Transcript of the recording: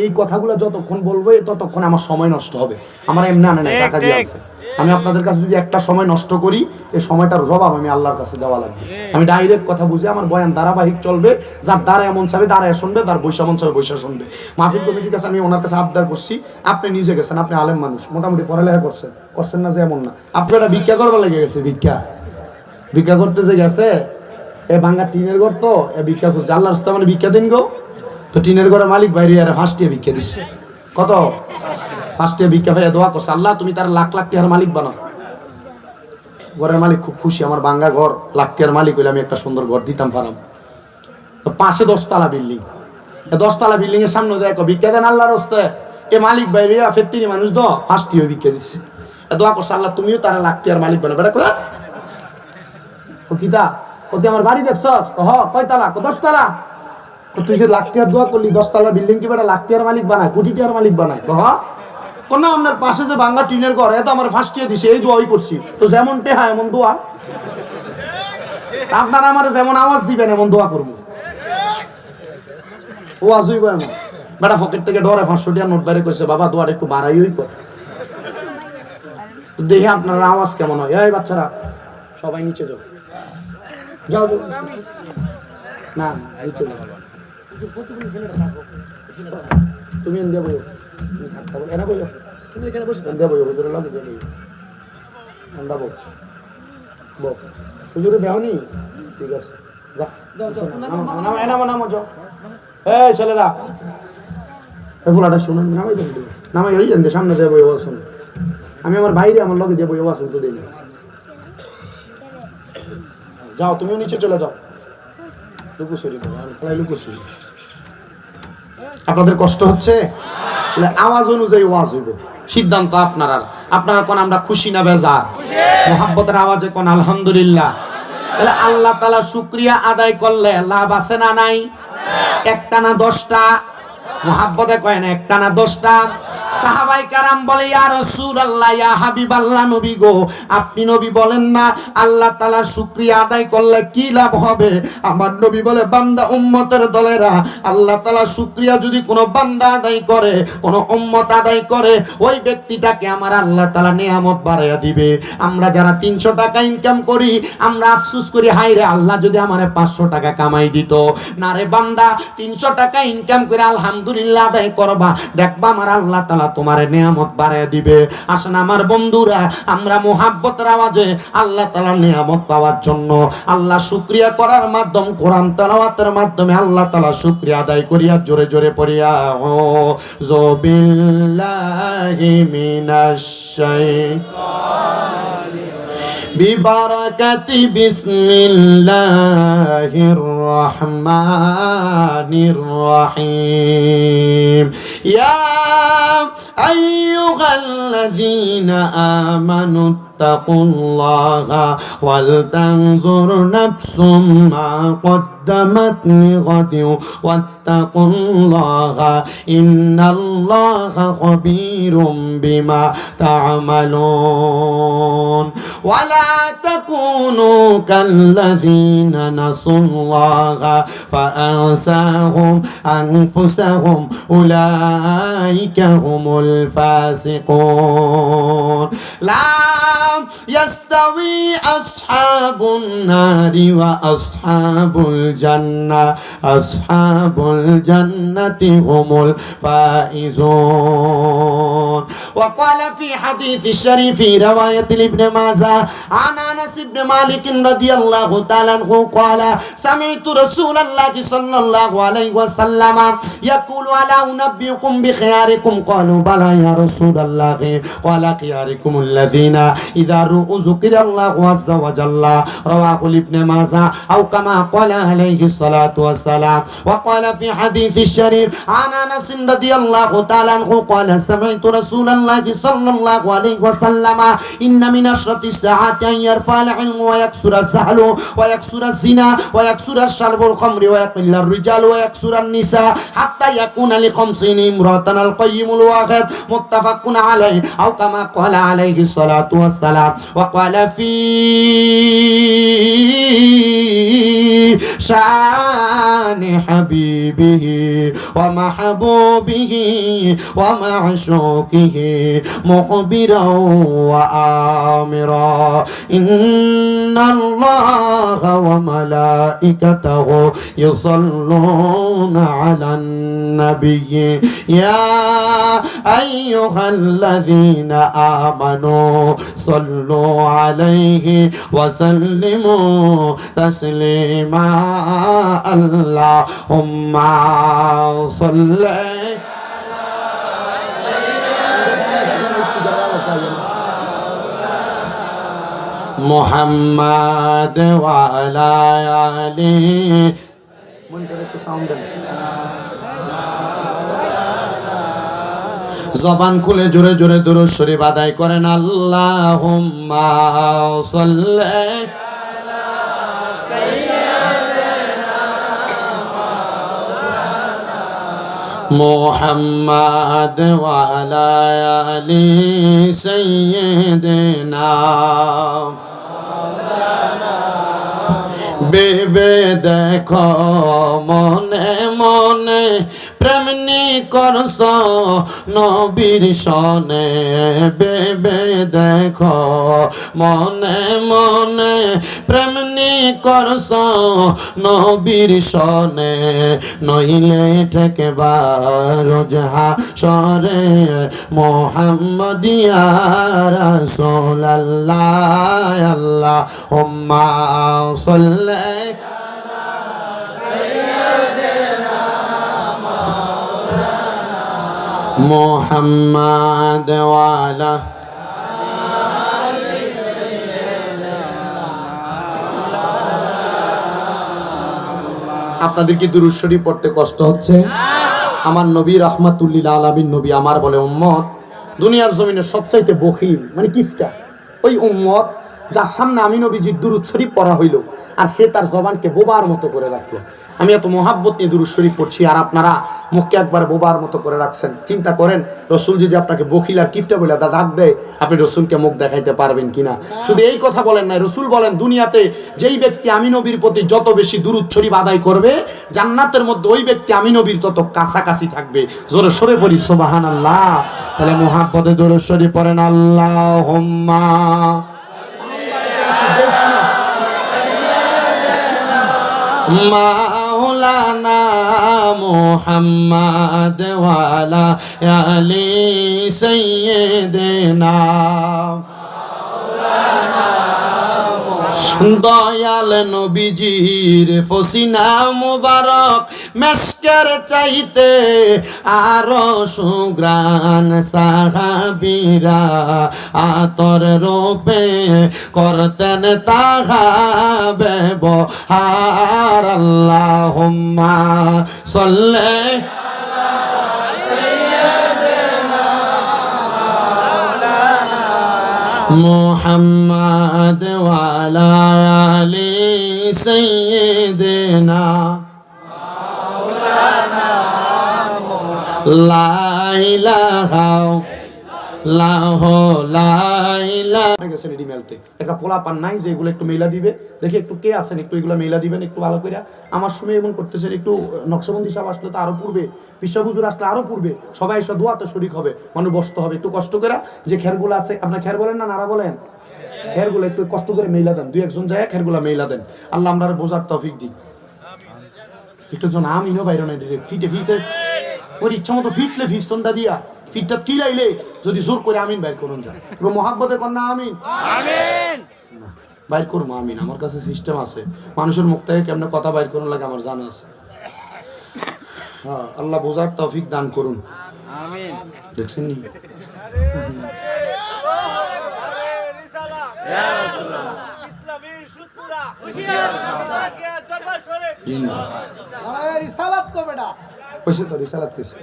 এই কথাগুলো যতক্ষণ বলবো ততক্ষণ আমার সময় নষ্ট হবে। আমার এমনি আনে না, টাকা দিয়ে আছে। আমি আপনাদের কাছে যদি একটা সময় নষ্ট করি, এই সময়টার জবাব আমি আল্লাহর কাছে দেওয়া লাগবে। আমি ডাইরেক্ট কথা বুঝি, আমার বয়ান ধারাবাহিক চলবে। যার দ্বারা এমন চাবে দাঁড়ায় শুনবে, তার বৈশা মন চাবে বৈশা শুনবে। মাহফিল কমিটির কাছে আমি ওনার কাছে আবদার করছি, আপনি নিজে গেছেন, আপনি আলেম মানুষ, মোটামুটি পড়ালেখা করছেন না যে এমন না। আপনারা ভিক্ষা করবার লেগে গেছে, ভিক্ষা করতে যে গেছে, এ ভাঙ্গা টিনের ঘর তো এ ভিক্ষা করছে। আল্লাহর রাস্তায় মানে ভিক্ষা দিন গো। তো টিনের ঘরে মালিক বাইরে আর 5 টাকা ভিক্ষা দিচ্ছে। কত? 5 টাকা ভিক্ষা পাইয়া দোয়া করছে, আল্লাহ তুমি তার লাখ লাখ টাকার মালিক বানাও। ঘরের মালিক খুব খুশি, আমার ভাঙ্গা ঘর, লাখ টাকার মালিক হইলে আমি একটা সুন্দর ঘর দিতাম পারাম। তো পাশে 10 তলা বিল্ডিং, 10 তলা বিল্ডিং এর সামনে যায় ভিক্ষা দেন আল্লাহর রাস্তায়। এ মালিক বাইরে ফের তিনি মানুষ দো 5 টাকা ভিক্ষা দিচ্ছে। দোয়া করছে, আল্লাহ তুমিও তার লাখ টাকার মালিক বানাও। বেটা কোথা ও কিতা কত আমার বাড়ি দেখছস? হ কয় তালা? 10 তালা। তুই যে লাখ টাকার দোয়া করলি, 10 তলা বিল্ডিং কি বেটা লাখ টাকার মালিক বানায়, কোটি টাকার মালিক বানায়? কোন আপনার পাশে যে ভাঙ্গা টিনের ঘর, এত আমার ফার্স্ট ইয়ার দিছে, এই দোয়াই করছি। তো যেমন টেহা এমন দোয়া, আপনারা আমার যেমন আওয়াজ দিবেন এমন দোয়া করবো। ও আজই এমন বেটা পকেট থেকে ডরে 500 টাকার নোট বাইরে করছে, বাবা দোয়ার একটু বাড়াই কর। দেখি আপনারা আওয়াজ কেমন হয়। এই বাচ্চারা সবাই নিচে যাও, যাও না নিচে যাও। তুমি এনে বইও, তুমি থাকতে বলো, এনে বইও, তুমি এখানে বসে এনে বইও, হুজুরের লগে যে বইও, এন্দা বল বল, হুজুরে বেহনি, ঠিক আছে যা নামো নামো যাও। এই ছেলেরা এই ফুলাটা শুনুন, নামাই দেন, নামাই হয়ে যান, সামনে দিয়ে বইও আসুন। আমি আমার বাইরে আমার লগে যে বইও আসুন তো দেখি। যাও তুমিও নিচে চলে যাও, লুকোচুরি খেলায় লুকোচুরি। আপনাদের কষ্ট হচ্ছে? আওয়াজ অনুযায়ী ওয়াজ হইব, সিদ্ধান্ত আপনারা। আপনারা কোন আমরা খুশি না বেজার? মোহাব্বতের আওয়াজে কোন আলহামদুলিল্লাহ। তাহলে আল্লাহ তাআলা শুকরিয়া আদায় করলে লাভ আছে না নাই? একটা না 10টা? মোহাব্বতে কয় না একটা না 10টা? সাহাবায়ে কেরাম বলে, ইয়া রাসূলুল্লাহ, ইয়া হাবিবাল্লাহ, নবী গো আপনি নবী বলেন না আল্লাহ তাআলার শুকরিয়া আদায় করলে কি লাভ হবে? আমার নবী বলে, বান্দা উম্মতের দলেরা, আল্লাহ তাআলার শুকরিয়া যদি কোনো বান্দা আদায় করে, কোনো উম্মত আদায় করে, ওই ব্যক্তিটাকে আমার আল্লাহ তাআলা নিয়ামত বাড়াইয়া দিবে। আমরা যারা 300 টাকা ইনকাম করি, আমরা আফসোস করি, হায় রে আল্লাহ যদি আমারে 500 টাকা কামাই দিত। না রে বান্দা, 300 টাকা ইনকাম করে আলহামদুলিল্লাহ আদায় করবা, দেখবা আমার আল্লাহ তাআলা তোমার নিয়ামত বাড়ায় দিবে। আসেন আমার বন্ধুরা, আমরা মুহাব্বতের আওয়াজে আল্লাহ তাআলার নিয়ামত পাওয়ার জন্য আল্লাহ শুকরিয়া করার মাধ্যম, কোরআন তেলাওয়াতের মাধ্যমে আল্লাহ তাআলা শুকরিয়া আদায় করিয়া জোরে জোরে পড়িয়া আউযু বিল্লাহি মিনাশ শাইতানির বিবারাকাতি বিসমিল্লাহির রহমানির রহিম। ইয়া আইয়ুহাল্লাযীনা আমানু তাকুল্লাহা ওয়াল তানজুর নাফসুম মা কদ্দামাত লিগাদিন ওয়াত্তাকুল্লাহা ইন্নাল্লাহা খাবীরুম বিমা তা'মালুন। ওয়ালা তাকুনু কাল্লাযীনা নাসুল্লাহা ফাআনসাহুম আনফুসাহুম উলাইকা হুমুল ফাসিকুন। লা ইয়াস্তাওয়ি আসহাবুন নারি ওয়া আসহাবুল জান্নাহ, আসহাবুল জান্নাতি হুমুল ফাইজুন। ওয়া ক্বালা ফি হাদিসি শরীফি riwayat ibn Majah an Anas ibn Malik radhiyallahu ta'ala anhu qala sami'tu Rasulullah sallallahu alaihi wasallam yaqulu ala unabbiukum bi khiyarikum qalu bala ya Rasulullah qala khiyarikum alladhina idha ru'u zikrillahu azza wa jalla rawahu ibn Majah aw kama qala alaihi salatu wassalam. Wa qala fi hadithi sharif an Anas radhiyallahu ta'ala anhu qala sami'tu Rasulullah sallallahu alaihi wasallam inna min ashrati saati an yarfa'al ilmu wa yaksura sahlu wa yaksura zina wa yaksura sharbul khamri wa yaqilla rijal wa yaksura nisa hatta yakuna li khamsini imratan al qayyimul wahid muttafaqun alayhi aw kama qala alayhi salatu wassalam. Wa qala fi شان حبيبه ومحبوبه ومعشوقه مخبرا وآمرا إن الله وملائكته يصلون على النبي يا أيها الذين آمنوا صلوا عليه وسلموا تسليما اللهم صل محمد وعلى آله জবান খুলে জোরে জোরে দুরূদ শরীফ আদায় করেন আল্লাহুম্মা সাল্লি মুহাম্মাদ ওয়া আলা আলি সাইয়্যিদিনা বেবে দেখো মনে মনে প্রেমনি করছ নবীর সনে বেবে দেখো মনে মনে প্রেমনি করছ নবীর সনে নইলে ঠেকেবার হাসরে মুহাম্মাদিয়া রাসূলুল্লাহ আল্লাহুম্মা সাল্লি মুহাম্মাদ ওয়া আলা আপনাদের কি দুরূদ শরীফ পড়তে কষ্ট হচ্ছে? আমার নবী রাহমাতুল লিল আলামিন নবী আমার বলে উম্মত দুনিয়ার জমিনে সবচাইতে বখিল মানে কিফটা ওই উম্মত যার সামনে আমি নবীজির দুরূদ শরীফ পড়া হইল আর সে তার জবানকে বোবার মতো করে রাখলো। আমি এত মোহাব্বত নিয়ে দুরূদ শরীফ পড়ছি আর আপনারা মুখকে একবার বোবার মতো করে রাখছেন। চিন্তা করেন রসুল যদি আপনাকে বখিল আর কিফটা বলে ডাক দেয় আপনি রসুলকে মুখ দেখাইতে পারবেন কিনা? শুধু এই কথা বলেন না, রসুল বলেন দুনিয়াতে যেই ব্যক্তি আমি নবীর প্রতি যত বেশি দুরূদ শরীফ আদায় করবে জান্নাতের মধ্যে ওই ব্যক্তি আমি নবীর তত কাছাকাছি থাকবে। জোরে সরে পড়ি সুবহানাল্লাহ। তাহলে মোহাব্বতে দুরূদ শরীফ পড়েন আল্লাহুম্মা মাওলানা মুহাম্মদ ওয়া আলা আলি সাইয়্যিদিনা দয়াল নবীজির ফসিনা মুবারক মেশকের চাইতে আরো সুগ্রান সাহাবীরা আতর রূপে করতেন তাহা ব্যবহার আল্লাহুম্মা সাল্লি মুহাম্মদ ওয়া আলা আলি সাইয়্যিদিনা লা ইলাহা একটা পোলা পান নাই যে এগুলো একটু মেলা দিবে দেখি একটু কে আছেন একটু এগুলো মেলা দিবেন একটু ভালো করে। আমার সময় এমন করতেছেন একটু নকশবন্দি সাহেব আসলে তো আরো পূর্বে বিশ্ব হুজুর আসলে আরো পূর্বে সবাই এসে দোয়াতে শরীক হবে মানুষ বসতে হবে একটু কষ্ট করে যে খেরগুলো আছে আপনার খের বলেন না নারা বলেন খেরগুলো একটু কষ্ট করে মেলা দেন দুই একজন যায় খেরগুলো মেলা দেন আল্লাহ আমরা বোঝার তৌফিক দিই একটু জন আমিনও বাইরে নাই ফিটে ফিটে ওর ইচ্ছা মতো ফিটলে ফিস্তনটা দিয়া ফিটটা কিলাইলে যদি জোর করে আমিন বাইর করুন যায় পুরো মোহাব্বতে কন্যা আমিন আমিন বাইর করবো আমিন আমার কাছে সিস্টেম আছে মানুষের মুখ থেকে কেমনে কথা বাইর করার লাগে আমার জানা আছে। হ্যাঁ আল্লাহ বোঝার তৌফিক দান করুন আমিন। দেখছেন নি ইসলামের সুতরা রিসালাত কবেডা কইছে তো রিসালাত কইছে